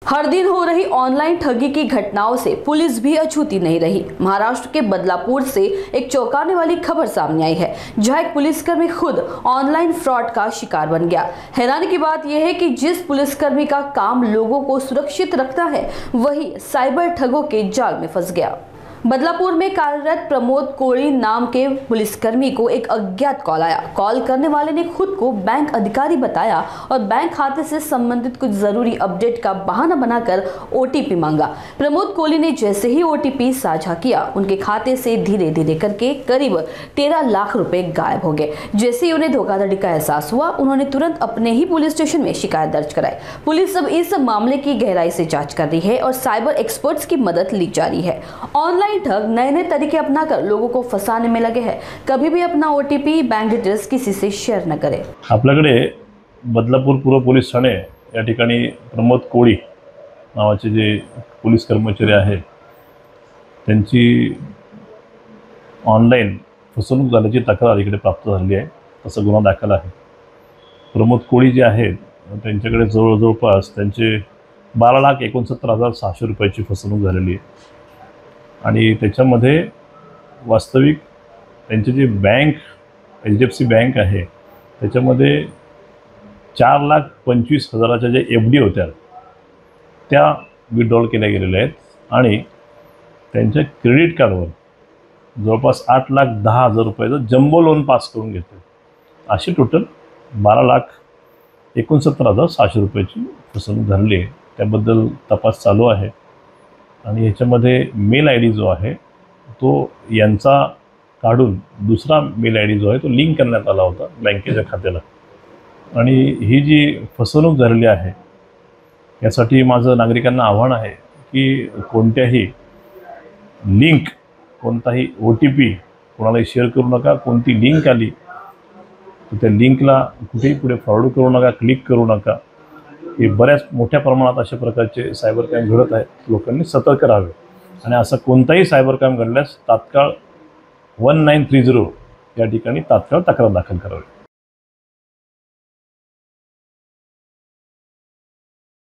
हर दिन हो रही ऑनलाइन ठगी की घटनाओं से पुलिस भी अछूती नहीं रही। महाराष्ट्र के बदलापुर से एक चौंकाने वाली खबर सामने आई है, जहां एक पुलिसकर्मी खुद ऑनलाइन फ्रॉड का शिकार बन गया। हैरानी की बात यह है कि जिस पुलिसकर्मी का काम लोगों को सुरक्षित रखना है, वही साइबर ठगों के जाल में फंस गया। बदलापुर में कार्यरत प्रमोद कोड़ी नाम के पुलिसकर्मी को एक अज्ञात कॉल आया। कॉल करने वाले ने खुद को बैंक अधिकारी बताया और बैंक खाते से संबंधित कुछ जरूरी अपडेट का बहाना बनाकर ओटीपी मांगा। प्रमोद कोड़ी ने जैसे ही ओटीपी साझा किया, उनके खाते से धीरे धीरे करके करीब 13 लाख रुपए गायब हो गए। जैसे ही उन्हें धोखाधड़ी का एहसास हुआ, उन्होंने तुरंत अपने ही पुलिस स्टेशन में शिकायत दर्ज कराई। पुलिस अब इस मामले की गहराई से जांच कर रही है और साइबर एक्सपर्ट्स की मदद ली जा रही है। ऑनलाइन ठग नए तरीके अपनाकर लोगों को फंसाने में लगे हैं। कभी भी अपना ओटीपी, बैंक डिटेल्स किसी से शेअर न करें। आपल्याकडे बदलापूर पूर्व पोलीस ठाणे या ठिकाणी प्रमोद कोळी नावाचे जे पोलीस कर्मचारी आहेत, त्यांची ऑनलाईन फसवणूक झाल्याची तक्रार इकडे प्राप्त झाली आहे। तसा गुन्हा दाखल आहे। प्रमोद कोळी जे आहेत, त्यांच्याकडे जवळपास त्यांचे 12,69,600 रुपयाची फसवणूक झालेली आहे आणि त्याच्यामध्ये वास्तविक त्यांचे जे बँक HDFC बँक आहे, त्याच्यामध्ये 4,25,000च्या जे FD होत्या त्या विड्रॉल केल्या गेलेल्या आहेत आणि त्यांच्या क्रेडिट कार्डवर जवळपास 8,10,000 रुपयाचं जम्बो लोन पास करून घेतलं। अशी टोटल 12,69,600 रुपयाची फसवणूक झाली आहे। त्याबद्दल तपास चालू आहे आणि ह्याच्यामध्ये मेल ID जो आहे तो यांचा काढून दुसरा मेल ID जो आहे तो लिंक करण्यात आला होता बँकेच्या खात्याला। आणि ही जी फसवणूक झालेली आहे, यासाठी माझं नागरिकांना आव्हान आहे की कोणत्याही लिंक, कोणताही OTP कोणालाही शेअर करू नका। कोणती लिंक आली तर त्या लिंकला कुठेही पुढे फॉरवर्ड करू नका, क्लिक करू नका। हे बऱ्याच मोठ्या प्रमाणात अशा प्रकारचे सायबर क्राईम घडत आहेत। लोकांनी सतर्क राहावे आणि असं कोणताही सायबर क्राईम घडल्यास तात्काळ 1930 या ठिकाणी तात्काळ तक्रार दाखल करावी।